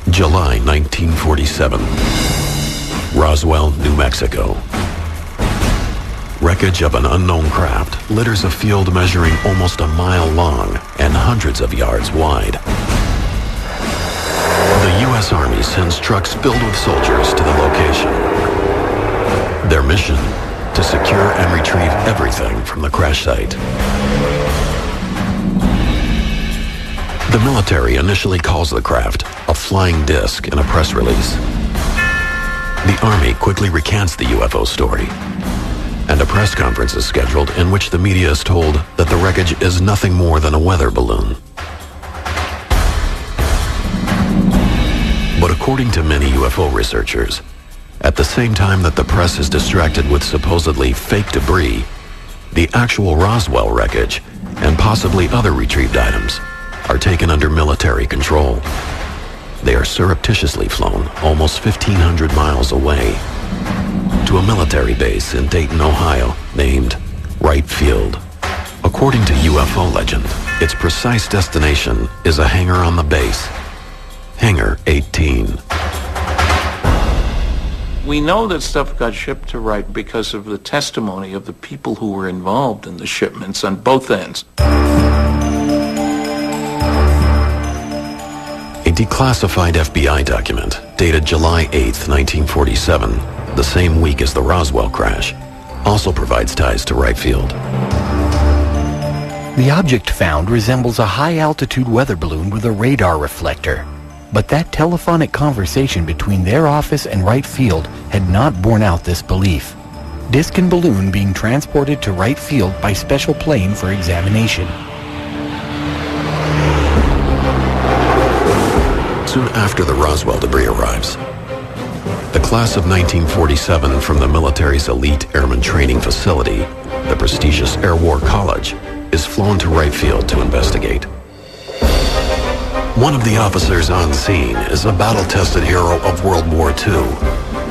July 1947, Roswell, New Mexico. Wreckage of an unknown craft litters a field measuring almost a mile long and hundreds of yards wide. The U.S. Army sends trucks filled with soldiers to the location. Their mission, to secure and retrieve everything from the crash site. The military initially calls the craft a flying disc in a press release. The Army quickly recants the UFO story, and a press conference is scheduled in which the media is told that the wreckage is nothing more than a weather balloon. But according to many UFO researchers, at the same time that the press is distracted with supposedly fake debris, the actual Roswell wreckage and possibly other retrieved items are taken under military control. They are surreptitiously flown almost 1,500 miles away to a military base in Dayton, Ohio, named Wright Field. According to UFO legend, its precise destination is a hangar on the base, Hangar 18. We know that stuff got shipped to Wright because of the testimony of the people who were involved in the shipments on both ends. A declassified FBI document dated July 8, 1947, the same week as the Roswell crash, also provides ties to Wright Field. The object found resembles a high-altitude weather balloon with a radar reflector. But that telephonic conversation between their office and Wright Field had not borne out this belief. Disc and balloon being transported to Wright Field by special plane for examination. Soon after the Roswell debris arrives, the class of 1947 from the military's elite airman training facility, the prestigious Air War College, is flown to Wright Field to investigate. One of the officers on scene is a battle-tested hero of World War II,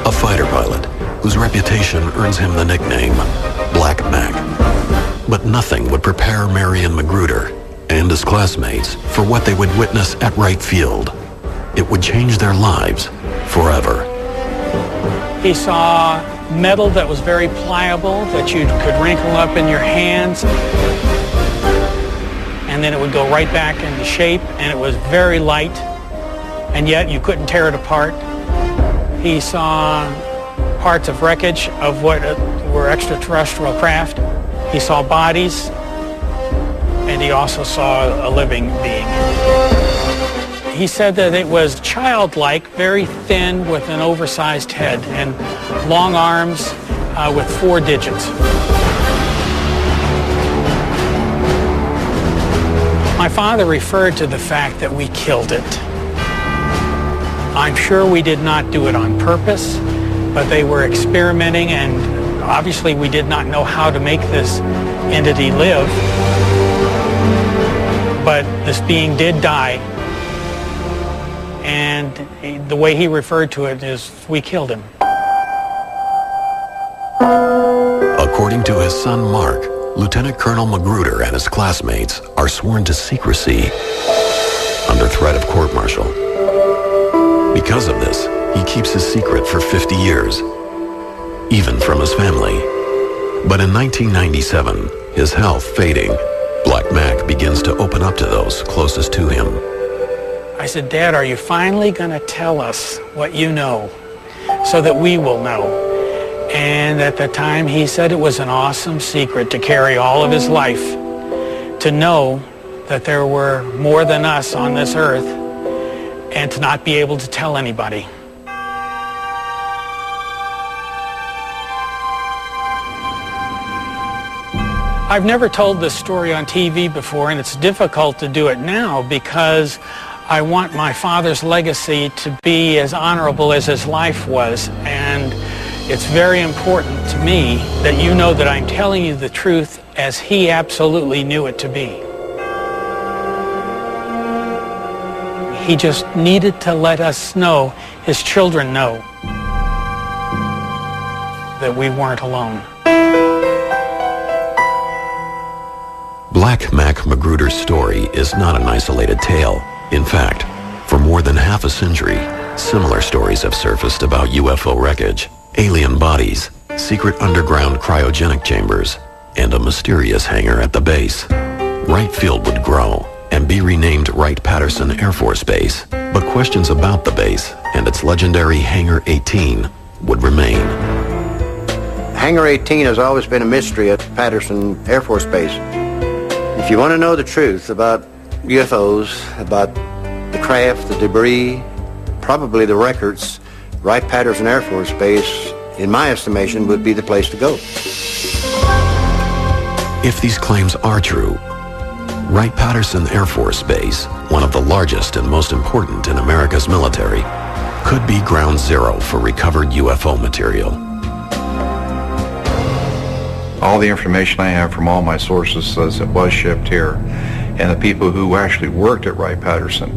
a fighter pilot whose reputation earns him the nickname Black Mac. But nothing would prepare Marion Magruder and his classmates for what they would witness at Wright Field. It would change their lives forever. He saw metal that was very pliable, that you could wrinkle up in your hands, and then it would go right back into shape, and it was very light, and yet you couldn't tear it apart. He saw parts of wreckage of what were extraterrestrial craft. He saw bodies, and he also saw a living being. He said that it was childlike, very thin, with an oversized head, and long arms with 4 digits. My father referred to the fact that we killed it. I'm sure we did not do it on purpose, but they were experimenting, and obviously we did not know how to make this entity live. But this being did die, and the way he referred to it is, we killed him. According to his son Mark, Lieutenant Colonel Magruder and his classmates are sworn to secrecy under threat of court-martial. Because of this, he keeps his secret for 50 years, even from his family. But in 1997, his health fading, Black Mac begins to open up to those closest to him. I said, Dad, are you finally going to tell us what you know so that we will know? And at the time, he said it was an awesome secret to carry all of his life, to know that there were more than us on this earth, and to not be able to tell anybody. I've never told this story on TV before, and it's difficult to do it now because I want my father's legacy to be as honorable as his life was, and it's very important to me that you know that I'm telling you the truth as he absolutely knew it to be. He just needed to let us know, his children know, that we weren't alone. Black Mac Magruder's story is not an isolated tale. In fact, for more than half a century, similar stories have surfaced about UFO wreckage, alien bodies, secret underground cryogenic chambers, and a mysterious hangar at the base. Wright Field would grow and be renamed Wright Patterson Air Force Base, but questions about the base and its legendary Hangar 18 would remain. Hangar 18 has always been a mystery at Patterson Air Force Base. If you want to know the truth about UFOs, about the craft, the debris, probably the records, Wright Patterson Air Force Base, in my estimation, would be the place to go. If these claims are true, Wright Patterson Air Force Base, one of the largest and most important in America's military, could be ground zero for recovered UFO material. All the information I have from all my sources says it was shipped here, and the people who actually worked at Wright Patterson,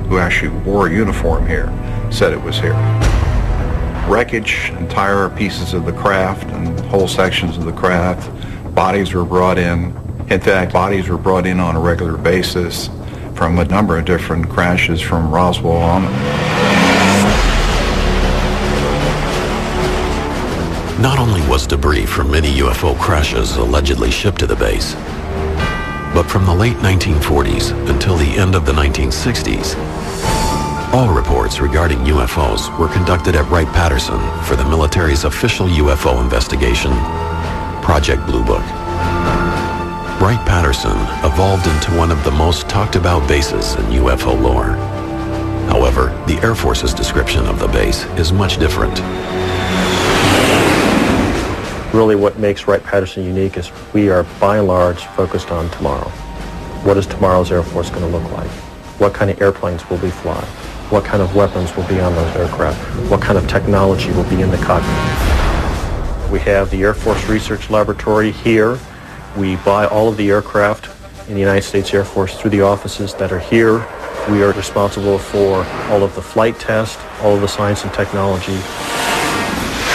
who actually wore a uniform here, said it was here. Wreckage, entire pieces of the craft and whole sections of the craft, bodies were brought in. In fact, bodies were brought in on a regular basis from a number of different crashes from Roswell on. Not only was debris from many UFO crashes allegedly shipped to the base, but from the late 1940s until the end of the 1960s, all reports regarding UFOs were conducted at Wright Patterson for the military's official UFO investigation, Project Blue Book. Wright Patterson evolved into one of the most talked about bases in UFO lore. However, the Air Force's description of the base is much different. Really what makes Wright Patterson unique is we are by and large focused on tomorrow. What is tomorrow's Air Force going to look like? What kind of airplanes will we fly? What kind of weapons will be on those aircraft? What kind of technology will be in the cockpit? We have the Air Force Research Laboratory here. We buy all of the aircraft in the United States Air Force through the offices that are here. We are responsible for all of the flight tests, all of the science and technology.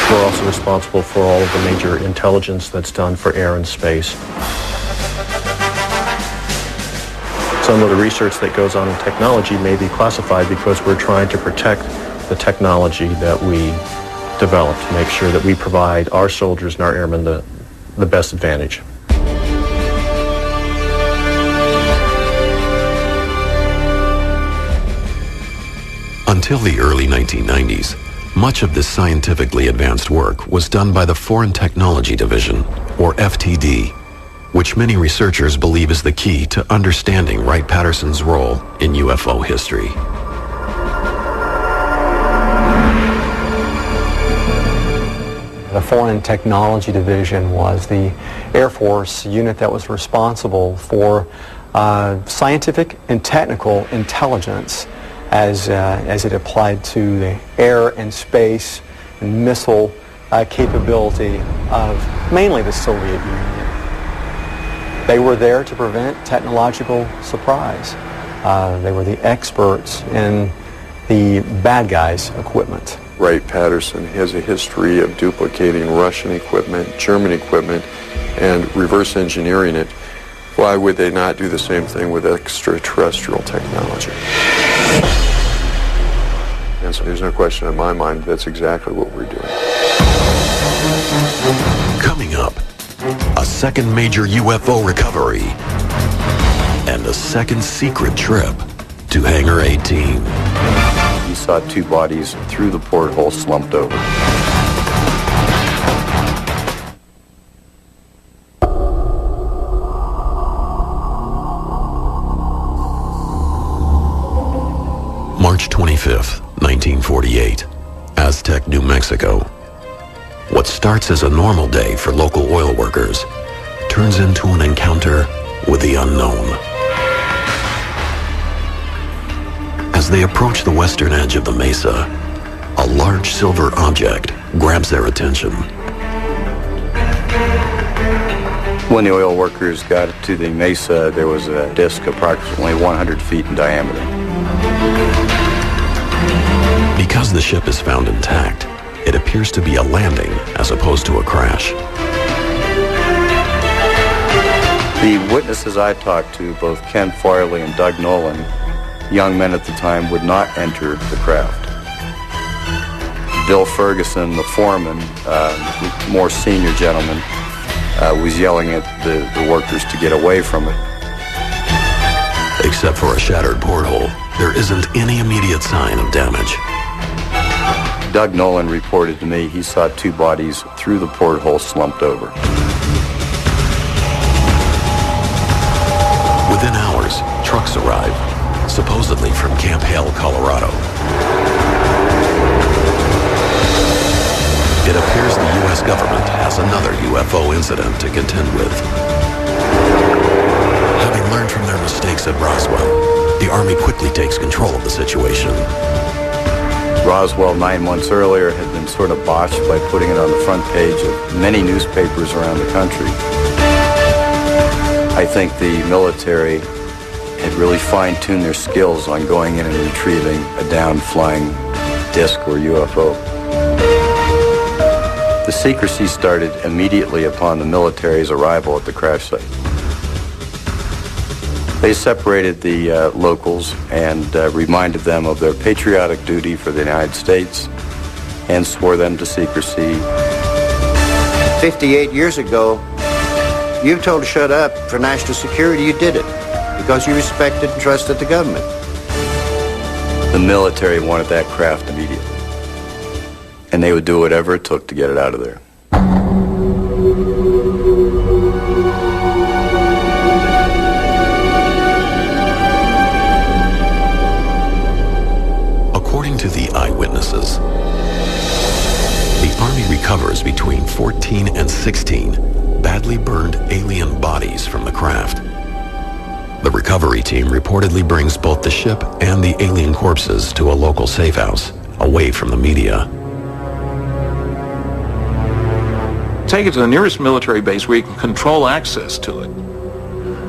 We're also responsible for all of the major intelligence that's done for air and space. Some of the research that goes on in technology may be classified because we're trying to protect the technology that we develop to make sure that we provide our soldiers and our airmen the best advantage. Until the early 1990s, much of this scientifically advanced work was done by the Foreign Technology Division, or FTD, which many researchers believe is the key to understanding Wright Patterson's role in UFO history. The Foreign Technology Division was the Air Force unit that was responsible for scientific and technical intelligence as it applied to the air and space and missile capability of mainly the Soviet Union. They were there to prevent technological surprise. They were the experts in the bad guys' equipment. Wright Patterson has a history of duplicating Russian equipment, German equipment, and reverse engineering it. Why would they not do the same thing with extraterrestrial technology? And so there's no question in my mind that's exactly what we're doing. Coming up, a second major UFO recovery and a second secret trip to Hangar 18. You saw two bodies through the porthole slumped over. March 25th, 1948, Aztec, New Mexico. What starts as a normal day for local oil workers turns into an encounter with the unknown. As they approach the western edge of the mesa, a large silver object grabs their attention. When the oil workers got to the mesa, there was a disc approximately 100 feet in diameter. the ship is found intact, it appears to be a landing as opposed to a crash. The witnesses I talked to, both Ken Farley and Doug Nolan, young men at the time, would not enter the craft. Bill Ferguson, the foreman, more senior gentleman, was yelling at the workers to get away from it. Except for a shattered porthole, there isn't any immediate sign of damage. Doug Nolan reported to me he saw two bodies through the porthole slumped over. Within hours, trucks arrive, supposedly from Camp Hale, Colorado. It appears the U.S. government has another UFO incident to contend with. Having learned from their mistakes at Roswell, the Army quickly takes control of the situation. Roswell 9 months earlier had been sort of botched by putting it on the front page of many newspapers around the country. I think the military had really fine-tuned their skills on going in and retrieving a down-flying disc or UFO. The secrecy started immediately upon the military's arrival at the crash site. They separated the locals and reminded them of their patriotic duty for the United States and swore them to secrecy. 58 years ago, you were told to shut up for national security. You did it because you respected and trusted the government. The military wanted that craft immediately, and they would do whatever it took to get it out of there. According to the eyewitnesses, the Army recovers between 14 and 16 badly burned alien bodies from the craft. The recovery team reportedly brings both the ship and the alien corpses to a local safe house, away from the media. Take it to the nearest military base where you can control access to it.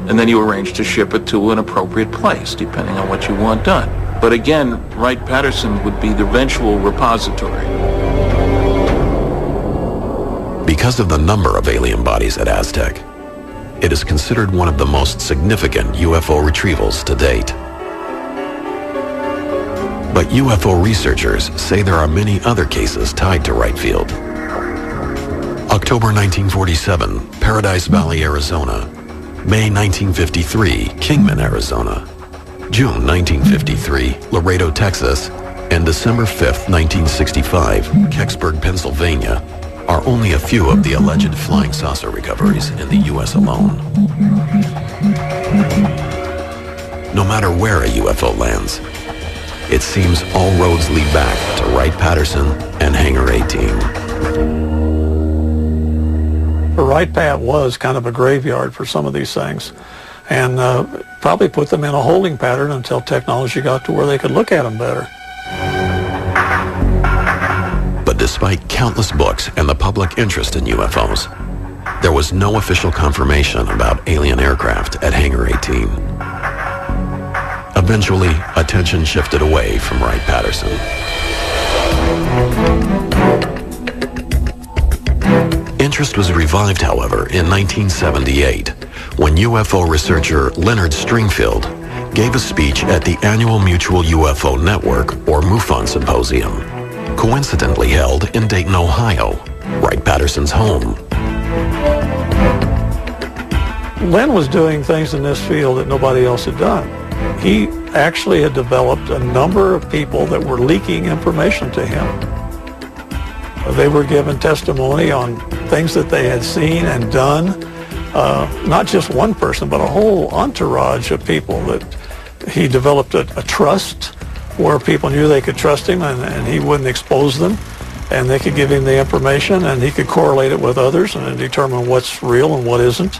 And then you arrange to ship it to an appropriate place, depending on what you want done. But again, Wright Patterson would be the eventual repository. Because of the number of alien bodies at Aztec, it is considered one of the most significant UFO retrievals to date. But UFO researchers say there are many other cases tied to Wright Field. October 1947, Paradise Valley, Arizona. May 1953, Kingman, Arizona. June 1953, Laredo, Texas. And December 5th, 1965, Kecksburg, Pennsylvania, are only a few of the alleged flying saucer recoveries in the U.S. alone. No matter where a UFO lands, it seems all roads lead back to Wright Patterson and Hangar 18. Wright Pat was kind of a graveyard for some of these things, and probably put them in a holding pattern until technology got to where they could look at them better. But despite countless books and the public interest in UFOs, there was no official confirmation about alien aircraft at Hangar 18. Eventually, attention shifted away from Wright Patterson. Interest was revived, however, in 1978, when UFO researcher Leonard Stringfield gave a speech at the annual Mutual UFO Network, or MUFON Symposium, coincidentally held in Dayton, Ohio, Wright Patterson's home. Len was doing things in this field that nobody else had done. He actually had developed a number of people that were leaking information to him. They were given testimony on things that they had seen and done. Not just one person, but a whole entourage of people that he developed a trust where people knew they could trust him and he wouldn't expose them, and they could give him the information and he could correlate it with others and determine what's real and what isn't.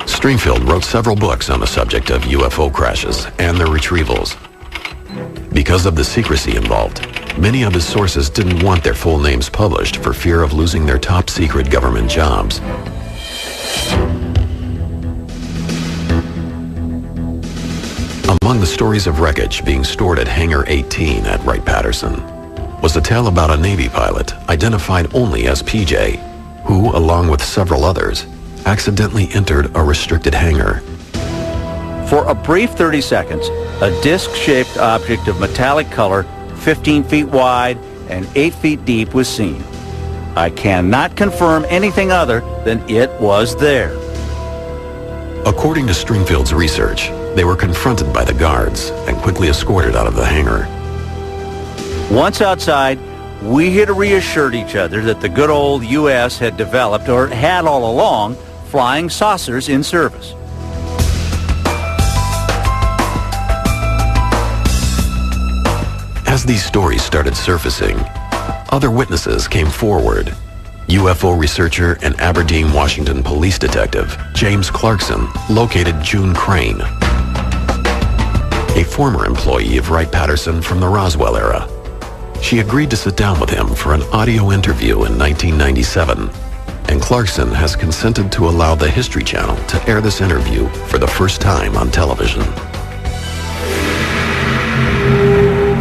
Stringfield wrote several books on the subject of UFO crashes and their retrievals. Because of the secrecy involved, many of his sources didn't want their full names published for fear of losing their top secret government jobs. Among the stories of wreckage being stored at Hangar 18 at Wright Patterson was a tale about a Navy pilot identified only as PJ, who, along with several others, accidentally entered a restricted hangar. For a brief 30 seconds, a disc-shaped object of metallic color, 15 feet wide and 8 feet deep, was seen. I cannot confirm anything other than it was there. According to Stringfield's research, they were confronted by the guards and quickly escorted out of the hangar. Once outside, we had reassured each other that the good old U.S. had developed, or had all along, flying saucers in service. As these stories started surfacing, other witnesses came forward. UFO researcher and Aberdeen, Washington police detective James Clarkson located June Crane, a former employee of Wright Patterson from the Roswell era. She agreed to sit down with him for an audio interview in 1997, and Clarkson has consented to allow the History Channel to air this interview for the first time on television.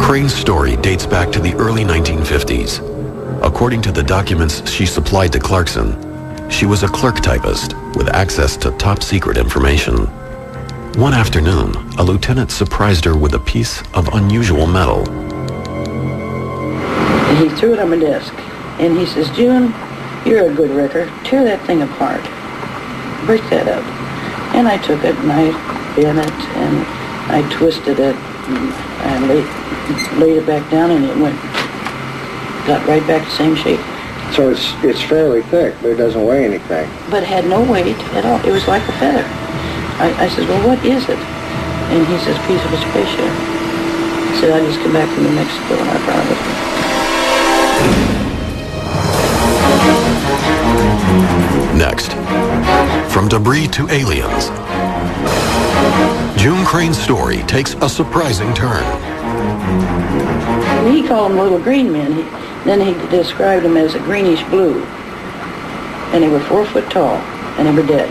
Crane's story dates back to the early 1950s. According to the documents she supplied to Clarkson, she was a clerk typist with access to top-secret information. One afternoon, a lieutenant surprised her with a piece of unusual metal. And he threw it on my desk, and he says, "June, you're a good wrecker. Tear that thing apart. Break that up." And I took it, and I bent it, and I twisted it, and I laid it back down, and it got right back to the same shape. So it's fairly thick, but it doesn't weigh anything. But it had no weight at all. It was like a feather. I said, "Well, what is it?" And he says, "Piece of a spaceship." He said, "I just came back from New Mexico, and I brought it." Next, from debris to aliens, June Crane's story takes a surprising turn. He called them little green men. Then he described them as a greenish blue. And they were 4 foot tall, and they were dead.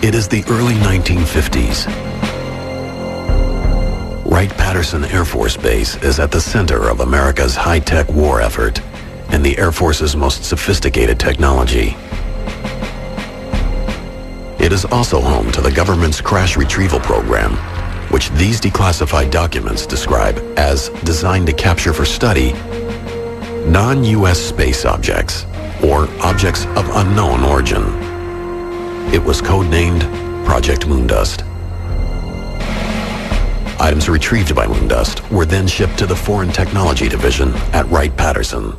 It is the early 1950s. Wright-Patterson Air Force Base is at the center of America's high-tech war effort and the Air Force's most sophisticated technology. It is also home to the government's crash retrieval program, which these declassified documents describe as designed to capture for study non-U.S. space objects or objects of unknown origin. It was codenamed Project Moondust. Items retrieved by Moondust were then shipped to the Foreign Technology Division at Wright-Patterson.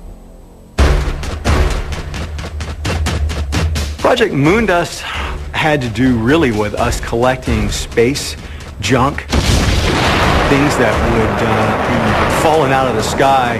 Project Moondust had to do really with us collecting space junk, things that would be falling out of the sky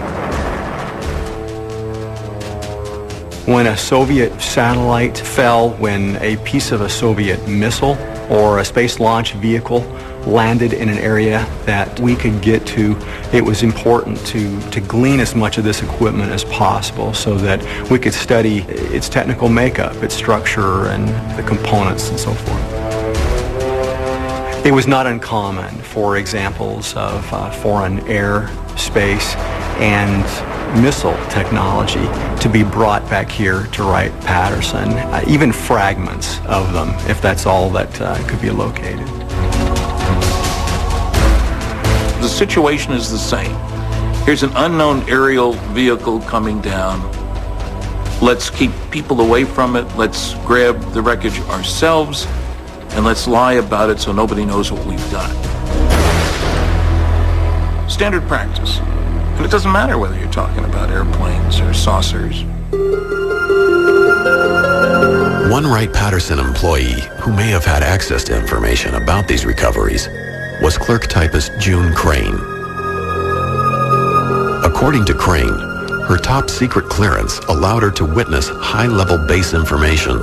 when a Soviet satellite fell, when a piece of a Soviet missile or a space launch vehicle landed in an area that we could get to. It was important to glean as much of this equipment as possible so that we could study its technical makeup, its structure, and the components and so forth. It was not uncommon for examples of foreign air, space, and missile technology to be brought back here to Wright-Patterson, even fragments of them, if that's all that could be located. The situation is the same. Here's an unknown aerial vehicle coming down. Let's keep people away from it. Let's grab the wreckage ourselves, and let's lie about it so nobody knows what we've done. Standard practice. And it doesn't matter whether you're talking about airplanes or saucers. One Wright-Patterson employee who may have had access to information about these recoveries was clerk typist June Crane. According to Crane, her top secret clearance allowed her to witness high-level base information,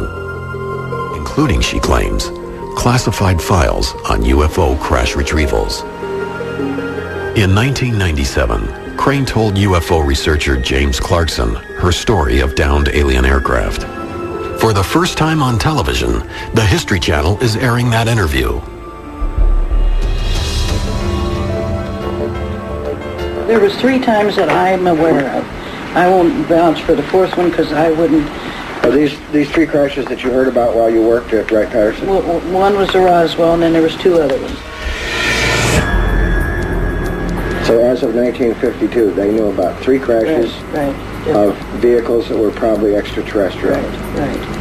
including, she claims, classified files on UFO crash retrievals. In 1997, Crane told UFO researcher James Clarkson her story of downed alien aircraft. For the first time on television, the History Channel is airing that interview. There was 3 times that I'm aware of. I won't vouch for the 4th one because I wouldn't. Are these 3 crashes that you heard about while you worked at Wright Patterson? Well, one was the Roswell, and then there was 2 other ones. So as of 1952, they knew about 3 crashes of vehicles that were probably extraterrestrial. Right.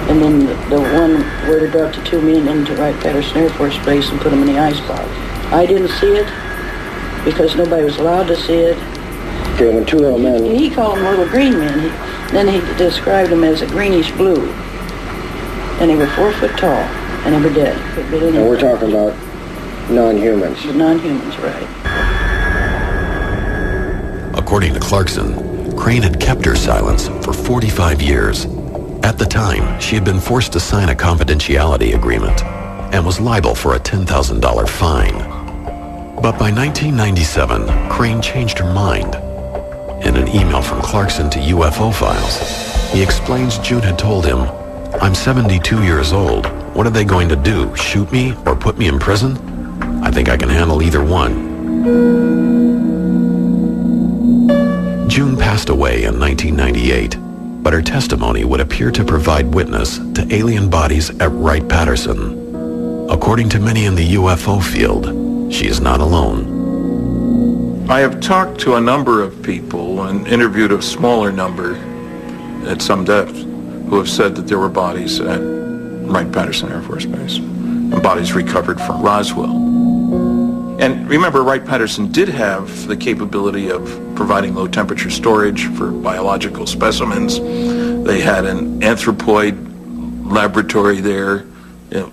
And then the one where they brought the 2 men into Wright Patterson Air Force Base and put them in the icebox. I didn't see it because nobody was allowed to see it. Okay, when 2 little men... He called them little green men. Then he described them as a greenish blue. And they were 4 foot tall, and they were dead. And we're talking about non-humans. Non-humans, right. According to Clarkson, Crane had kept her silence for 45 years. At the time, she had been forced to sign a confidentiality agreement and was liable for a $10,000 fine. But by 1997, Crane changed her mind. In an email from Clarkson to UFO Files, he explains June had told him, "I'm 72 years old. What are they going to do, shoot me or put me in prison? I think I can handle either one." June passed away in 1998, but her testimony would appear to provide witness to alien bodies at Wright Patterson. According to many in the UFO field, she is not alone. I have talked to a number of people and interviewed a smaller number at some depth who have said that there were bodies at Wright Patterson Air Force Base and bodies recovered from Roswell. And remember, Wright Patterson did have the capability of providing low temperature storage for biological specimens. They had an anthropoid laboratory there,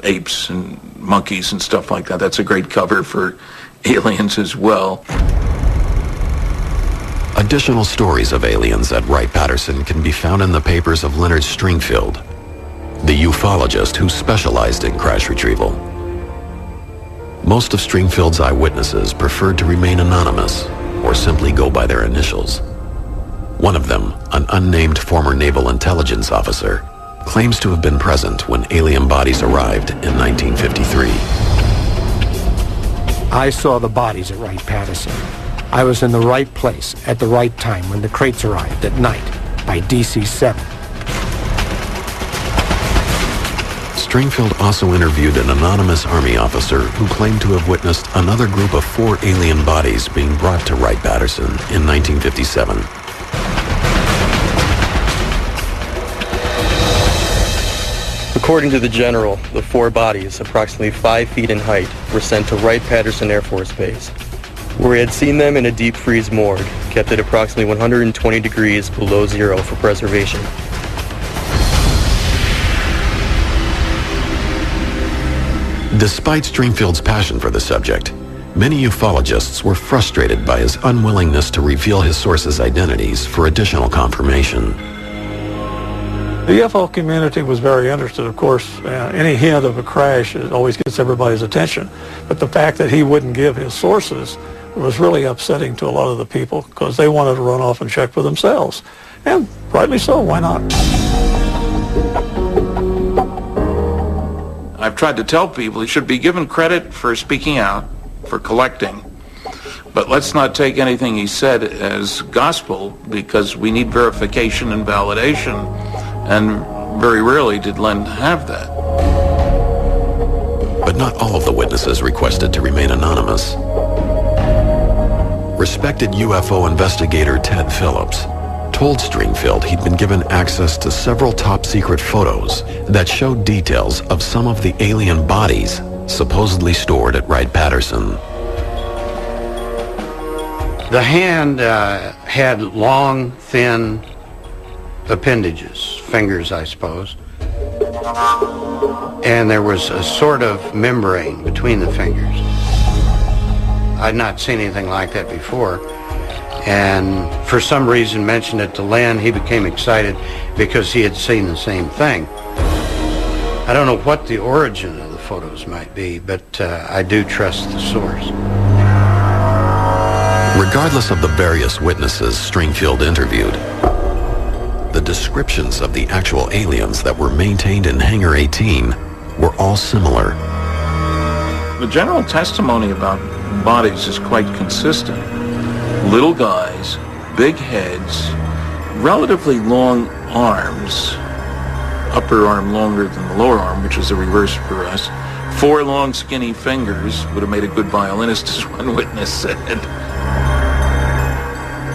apes and monkeys and stuff like that. That's a great cover for aliens as well. Additional stories of aliens at Wright Patterson can be found in the papers of Leonard Stringfield, the ufologist who specialized in crash retrieval. Most of Stringfield's eyewitnesses preferred to remain anonymous or simply go by their initials. One of them, an unnamed former naval intelligence officer, claims to have been present when alien bodies arrived in 1953. I saw the bodies at Wright Patterson. I was in the right place at the right time when the crates arrived at night by DC-7. Stringfield also interviewed an anonymous Army officer who claimed to have witnessed another group of 4 alien bodies being brought to Wright Patterson in 1957. According to the general, the 4 bodies, approximately 5 feet in height, were sent to Wright Patterson Air Force Base, where he had seen them in a deep freeze morgue, kept at approximately 120 degrees below zero for preservation. Despite Stringfield's passion for the subject, many ufologists were frustrated by his unwillingness to reveal his sources' identities for additional confirmation. The UFO community was very interested, of course. Any hint of a crash always gets everybody's attention. But the fact that he wouldn't give his sources was really upsetting to a lot of the people because they wanted to run off and check for themselves. And rightly so, why not? I've tried to tell people he should be given credit for speaking out, for collecting. But let's not take anything he said as gospel because we need verification and validation. And very rarely did Len have that. But not all of the witnesses requested to remain anonymous. Respected UFO investigator Ted Phillips told Stringfield he'd been given access to several top-secret photos that showed details of some of the alien bodies supposedly stored at Wright Patterson. The hand had long, thin appendages, fingers, I suppose. And there was a sort of membrane between the fingers. I'd not seen anything like that before. And for some reason mentioned it to Len. He became excited because he had seen the same thing. I don't know what the origin of the photos might be, but I do trust the source. Regardless of the various witnesses Stringfield interviewed, the descriptions of the actual aliens that were maintained in Hangar 18 were all similar. The general testimony about bodies is quite consistent. Little guys, big heads, relatively long arms, upper arm longer than the lower arm, which is the reverse for us. 4 long skinny fingers, would have made a good violinist, as one witness said.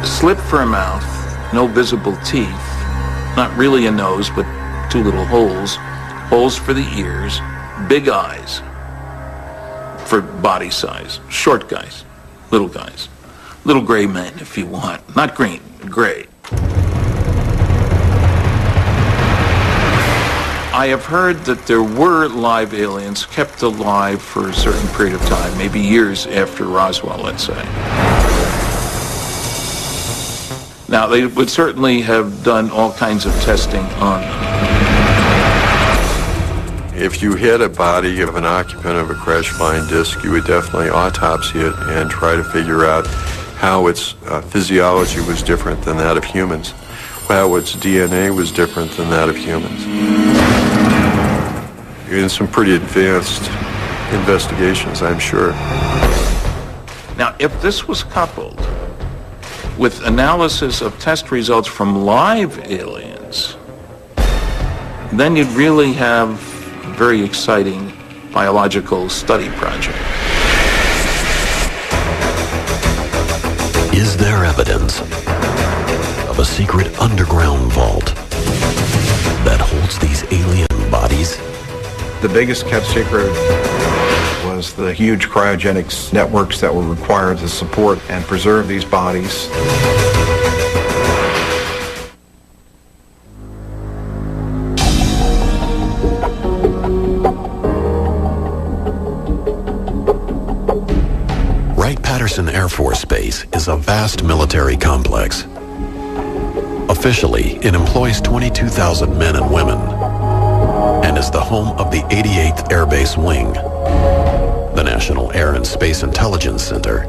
Slit for a mouth, no visible teeth, not really a nose, but 2 little holes, holes for the ears, big eyes for body size, short guys, little gray men if you want, not green, gray. I have heard that there were live aliens kept alive for a certain period of time, maybe years after Roswell, let's say. Now, they would certainly have done all kinds of testing on them. If you hit a body of an occupant of a crash-flying disc, you would definitely autopsy it and try to figure out how its physiology was different than that of humans, how its DNA was different than that of humans. In some pretty advanced investigations, I'm sure. Now, if this was coupled with analysis of test results from live aliens, then you'd really have a very exciting biological study project. Is there evidence of a secret underground vault that holds these alien bodies? The biggest kept secret was the huge cryogenics networks that were required to support and preserve these bodies. Wright Patterson Air Force Base is a vast military complex. Officially, it employs 22,000 men and women and is the home of the 88th Air Base Wing, the National Air and Space Intelligence Center,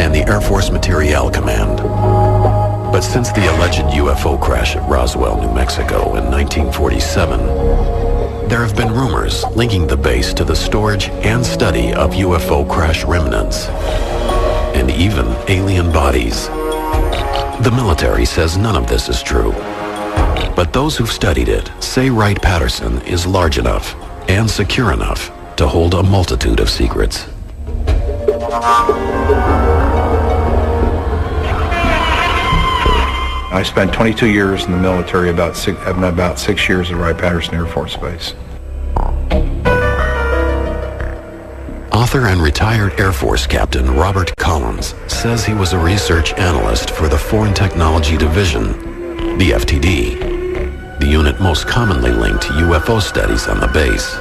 and the Air Force Materiel Command. But since the alleged UFO crash at Roswell, New Mexico in 1947, there have been rumors linking the base to the storage and study of UFO crash remnants, and even alien bodies. The military says none of this is true, but those who've studied it say Wright Patterson is large enough and secure enough to hold a multitude of secrets. I spent 22 years in the military, about 6 years at Wright Patterson Air Force Base. Author and retired Air Force Captain Robert Collins says he was a research analyst for the Foreign Technology Division, the FTD, the unit most commonly linked to UFO studies on the base.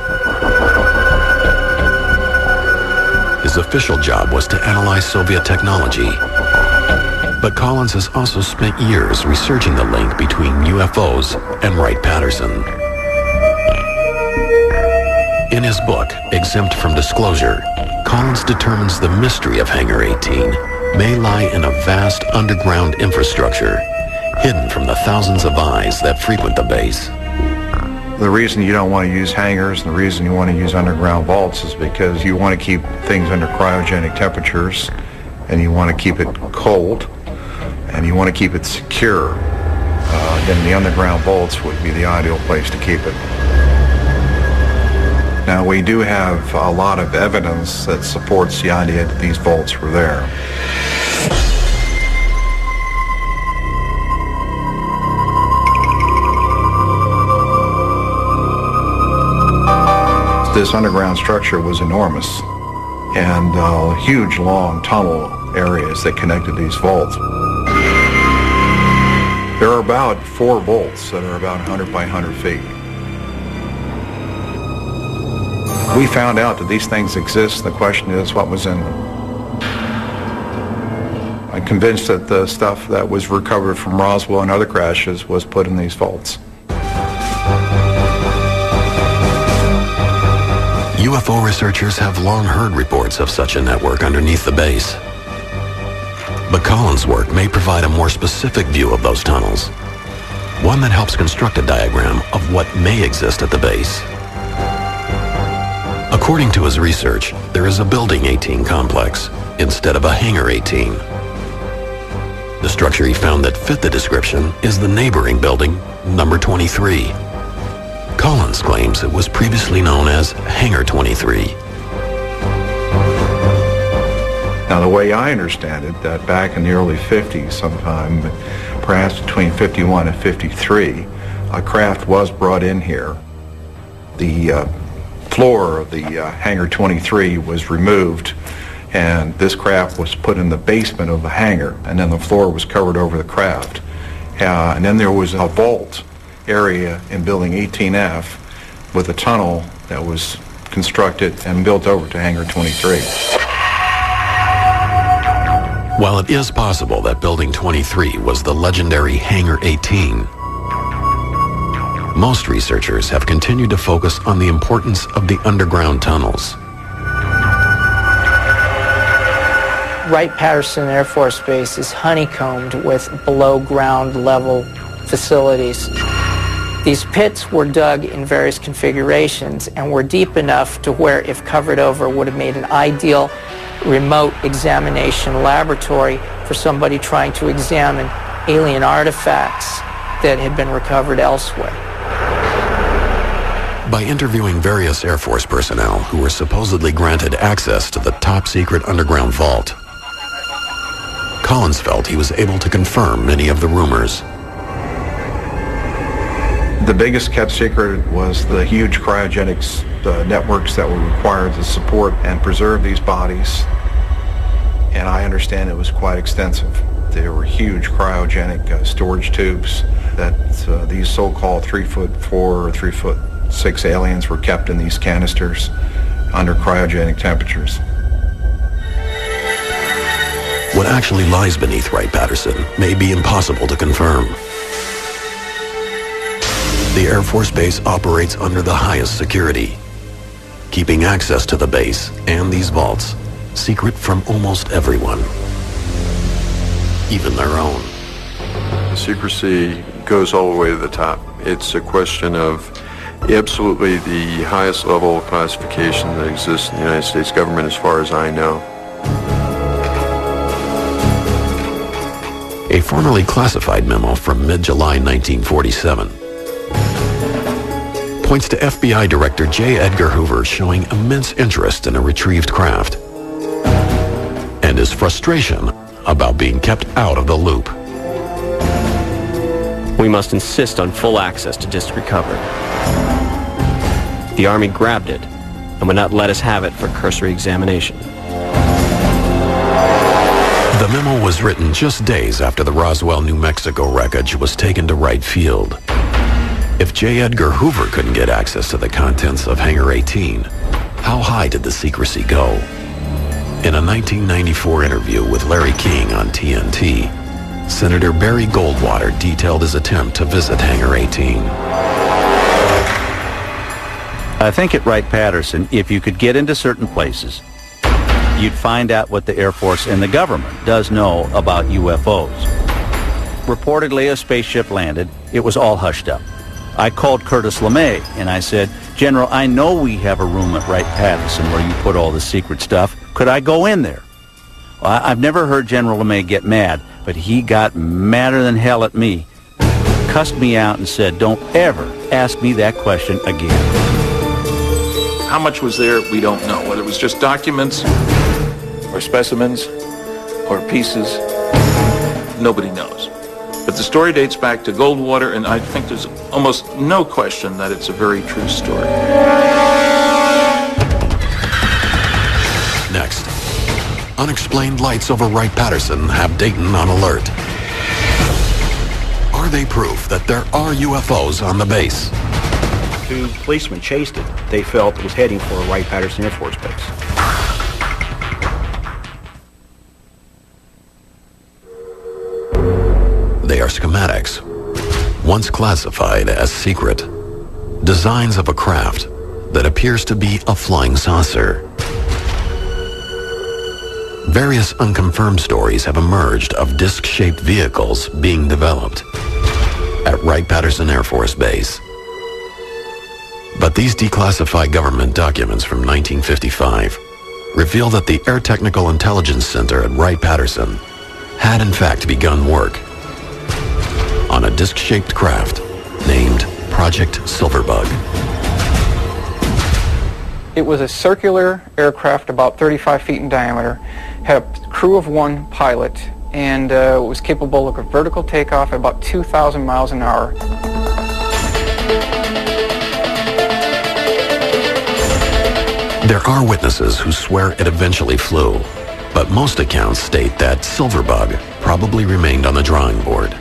His official job was to analyze Soviet technology, but Collins has also spent years researching the link between UFOs and Wright Patterson. In his book, Exempt from Disclosure, Collins determines the mystery of Hangar 18 may lie in a vast underground infrastructure hidden from the thousands of eyes that frequent the base. The reason you don't want to use hangars and the reason you want to use underground vaults is because you want to keep things under cryogenic temperatures and you want to keep it cold and you want to keep it secure. Then the underground vaults would be the ideal place to keep it. Now, we do have a lot of evidence that supports the idea that these vaults were there. This underground structure was enormous and huge, long tunnel areas that connected these vaults. There are about 4 vaults that are about 100 by 100 feet. We found out that these things exist. The question is, what was in them? I'm convinced that the stuff that was recovered from Roswell and other crashes was put in these vaults. UFO researchers have long heard reports of such a network underneath the base. But Collins' work may provide a more specific view of those tunnels. one that helps construct a diagram of what may exist at the base. According to his research, there is a Building 18 complex instead of a Hangar 18. The structure he found that fit the description is the neighboring building, number 23. Collins claims it was previously known as Hangar 23. Now, the way I understand it, that back in the early 50s, sometime, perhaps between 51 and 53, a craft was brought in here. The floor of the Hangar 23 was removed, and this craft was put in the basement of the hangar, and then the floor was covered over the craft. And then there was a vault area in Building 18F with a tunnel that was constructed and built over to Hangar 23. While it is possible that Building 23 was the legendary Hangar 18, most researchers have continued to focus on the importance of the underground tunnels. Wright Patterson Air Force Base is honeycombed with below ground level facilities. These pits were dug in various configurations and were deep enough to where, if covered over, would have made an ideal remote examination laboratory for somebody trying to examine alien artifacts that had been recovered elsewhere. By interviewing various Air Force personnel who were supposedly granted access to the top-secret underground vault, Collins felt he was able to confirm many of the rumors. The biggest kept secret was the huge cryogenics networks that were required to support and preserve these bodies. And I understand it was quite extensive. There were huge cryogenic storage tubes that these so-called 3'4" or 3'6" aliens were kept in these canisters under cryogenic temperatures. What actually lies beneath Wright Patterson may be impossible to confirm. The Air Force Base operates under the highest security, keeping access to the base and these vaults secret from almost everyone, even their own. The secrecy goes all the way to the top. It's a question of absolutely the highest level of classification that exists in the United States government as far as I know. A formerly classified memo from mid-July 1947 points to FBI Director J. Edgar Hoover showing immense interest in a retrieved craft and his frustration about being kept out of the loop. We must insist on full access to disc recovery. The Army grabbed it and would not let us have it for cursory examination. The memo was written just days after the Roswell, New Mexico wreckage was taken to Wright Field. If J. Edgar Hoover couldn't get access to the contents of Hangar 18, how high did the secrecy go? In a 1994 interview with Larry King on TNT, Senator Barry Goldwater detailed his attempt to visit Hangar 18. I think at Wright Patterson, if you could get into certain places, you'd find out what the Air Force and the government does know about UFOs. Reportedly, a spaceship landed. It was all hushed up. I called Curtis LeMay and I said, General, I know we have a room at Wright Patterson where you put all the secret stuff. Could I go in there? Well, I've never heard General LeMay get mad, but he got madder than hell at me, cussed me out and said, don't ever ask me that question again. How much was there, we don't know. Whether it was just documents or specimens or pieces, nobody knows. But the story dates back to Goldwater, and I think there's almost no question that it's a very true story. Next, unexplained lights over Wright Patterson have Dayton on alert. Are they proof that there are UFOs on the base? Two policemen chased it. They felt it was heading for a Wright Patterson Air Force Base. They are schematics, once classified as secret, designs of a craft that appears to be a flying saucer. Various unconfirmed stories have emerged of disc-shaped vehicles being developed. at Wright Patterson Air Force Base. But these declassified government documents from 1955 reveal that the Air Technical Intelligence Center at Wright Patterson had in fact begun work on a disc-shaped craft named Project Silverbug. It was a circular aircraft about 35 feet in diameter, had a crew of 1 pilot, and was capable of a vertical takeoff at about 2,000 miles an hour. There are witnesses who swear it eventually flew, but most accounts state that Silverbug probably remained on the drawing board.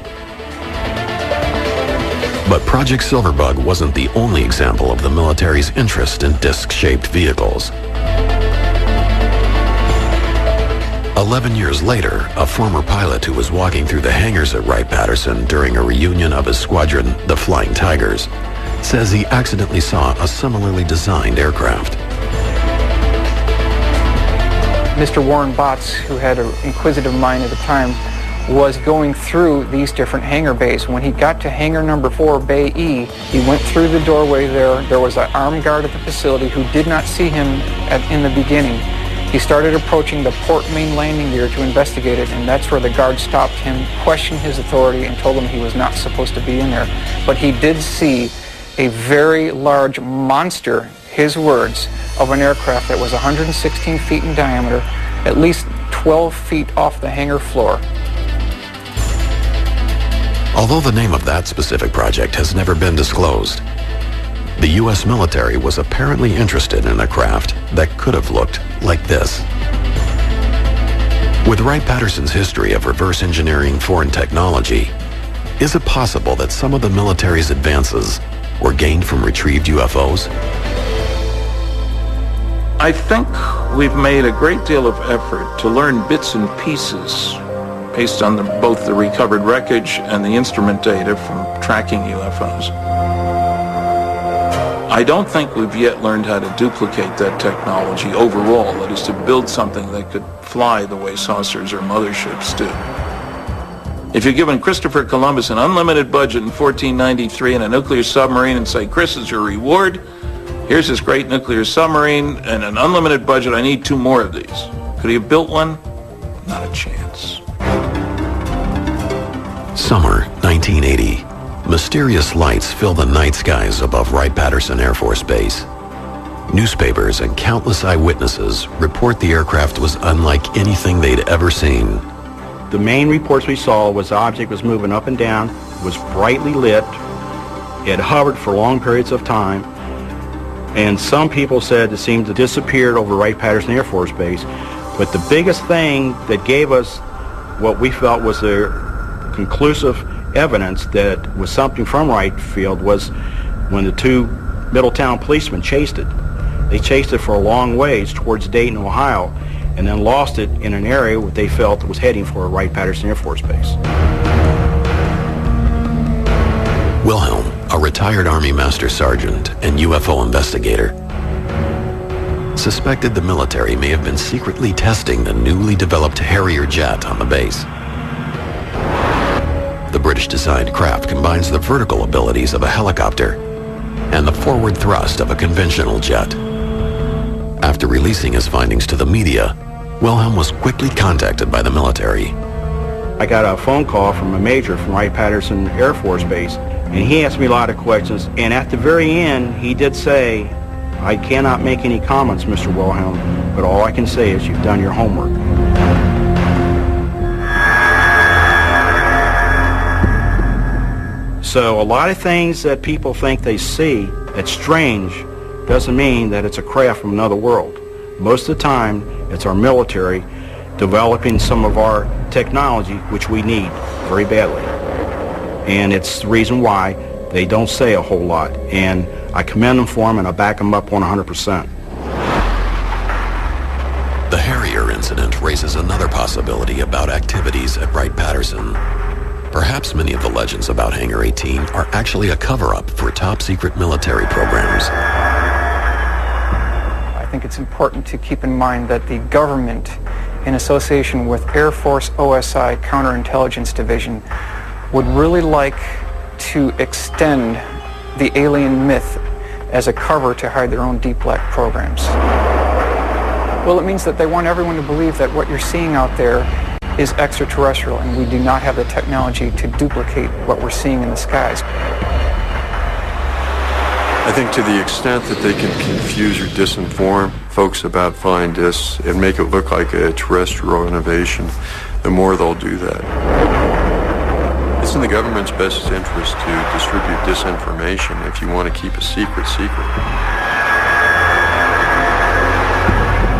But Project Silverbug wasn't the only example of the military's interest in disc-shaped vehicles. 11 years later, a former pilot who was walking through the hangars at Wright Patterson during a reunion of his squadron, the Flying Tigers, says he accidentally saw a similarly designed aircraft. Mr. Warren Botts, who had an inquisitive mind at the time, was going through these different hangar bays. When he got to hangar number 4, Bay E, he went through the doorway there. There was an armed guard at the facility who did not see him in the beginning. He started approaching the port main landing gear to investigate it, and that's where the guard stopped him, questioned his authority, and told him he was not supposed to be in there. But he did see a very large monster, his words, of an aircraft that was 116 feet in diameter, at least 12 feet off the hangar floor. Although the name of that specific project has never been disclosed, the U.S. military was apparently interested in a craft that could have looked like this. With Wright Patterson's history of reverse engineering foreign technology, is it possible that some of the military's advances were gained from retrieved UFOs? I think we've made a great deal of effort to learn bits and pieces based on both the recovered wreckage and the instrument data from tracking UFOs. I don't think we've yet learned how to duplicate that technology overall, that is to build something that could fly the way saucers or motherships do. If you're given Christopher Columbus an unlimited budget in 1493 and a nuclear submarine and say, Chris is your reward, here's this great nuclear submarine and an unlimited budget, I need 2 more of these. Could he have built one? Not a chance. Summer 1980. Mysterious lights fill the night skies above Wright Patterson Air Force Base. Newspapers and countless eyewitnesses report the aircraft was unlike anything they'd ever seen. The main reports we saw was the object was moving up and down, was brightly lit, it hovered for long periods of time, and some people said it seemed to disappear over Wright Patterson Air Force Base. But the biggest thing that gave us what we felt was the conclusive evidence that was something from Wright Field was when the 2 Middletown policemen chased it. They chased it for a long ways towards Dayton, Ohio, and then lost it in an area where they felt was heading for Wright Patterson Air Force Base. Wilhelm, a retired Army Master Sergeant and UFO investigator, suspected the military may have been secretly testing the newly developed Harrier jet on the base. The British-designed craft combines the vertical abilities of a helicopter and the forward thrust of a conventional jet. After releasing his findings to the media, Wilhelm was quickly contacted by the military. I got a phone call from a major from Wright Patterson Air Force Base, and he asked me a lot of questions, and at the very end, he did say, I cannot make any comments, Mr. Wilhelm, but all I can say is you've done your homework. So a lot of things that people think they see that's strange doesn't mean that it's a craft from another world. Most of the time, it's our military developing some of our technology, which we need very badly. And it's the reason why they don't say a whole lot. And I commend them for them, and I back them up 100%. The Harrier incident raises another possibility about activities at Wright Patterson. Perhaps many of the legends about Hangar 18 are actually a cover-up for top-secret military programs. I think it's important to keep in mind that the government, in association with Air Force OSI Counterintelligence Division, would really like to extend the alien myth as a cover to hide their own deep black programs. Well, it means that they want everyone to believe that what you're seeing out there is extraterrestrial, and we do not have the technology to duplicate what we're seeing in the skies. I think to the extent that they can confuse or disinform folks about flying discs and make it look like a terrestrial innovation, the more they'll do that. It's in the government's best interest to distribute disinformation if you want to keep a secret.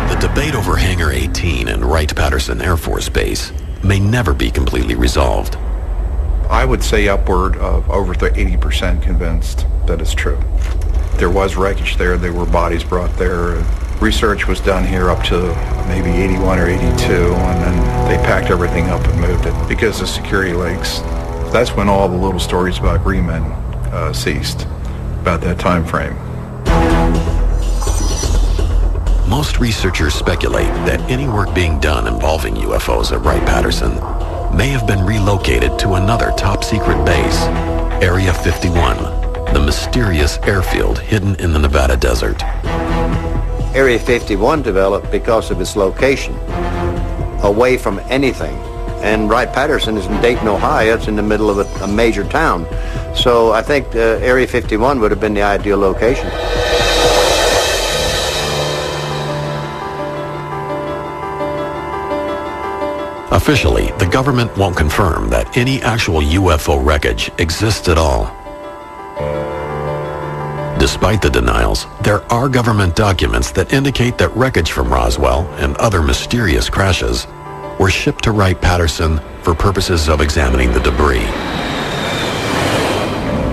The debate over Hangar 18 and Wright Patterson Air Force Base may never be completely resolved. I would say upward of over 80% convinced that it's true. There was wreckage there. There were bodies brought there. Research was done here up to maybe 81 or 82, and then they packed everything up and moved it because of security leaks. That's when all the little stories about green men ceased, about that time frame. Most researchers speculate that any work being done involving UFOs at Wright Patterson may have been relocated to another top-secret base, Area 51, the mysterious airfield hidden in the Nevada desert. Area 51 developed because of its location, away from anything. And Wright Patterson is in Dayton, Ohio. It's in the middle of a major town. So I think Area 51 would have been the ideal location. Officially, the government won't confirm that any actual UFO wreckage exists at all. Despite the denials, there are government documents that indicate that wreckage from Roswell and other mysterious crashes were shipped to Wright Patterson for purposes of examining the debris.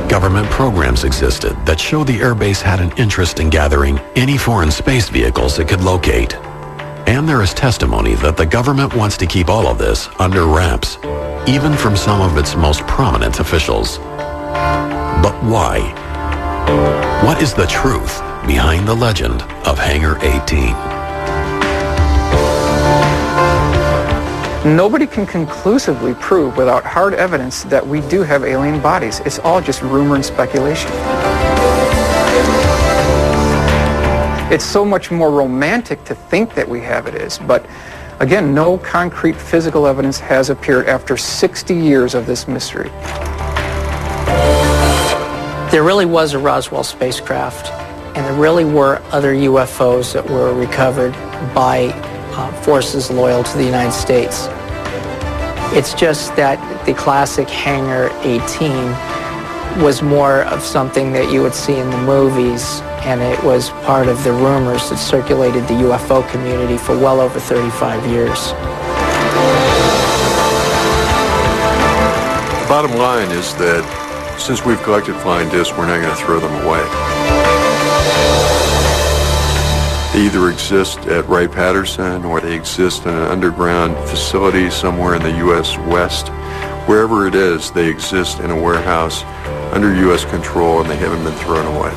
Government programs existed that show the airbase had an interest in gathering any foreign space vehicles it could locate. And there is testimony that the government wants to keep all of this under wraps, even from some of its most prominent officials. But why? What is the truth behind the legend of Hangar 18? Nobody can conclusively prove without hard evidence that we do have alien bodies. It's all just rumor and speculation. It's so much more romantic to think that we have it is, but again, no concrete physical evidence has appeared after 60 years of this mystery. There really was a Roswell spacecraft, and there really were other UFOs that were recovered by forces loyal to the United States. It's just that the classic Hangar 18 was more of something that you would see in the movies, and it was part of the rumors that circulated the UFO community for well over 35 years. The bottom line is that since we've collected flying discs, we're not going to throw them away. They either exist at Wright Patterson or they exist in an underground facility somewhere in the U.S. West. Wherever it is, they exist in a warehouse under U.S. control and they haven't been thrown away.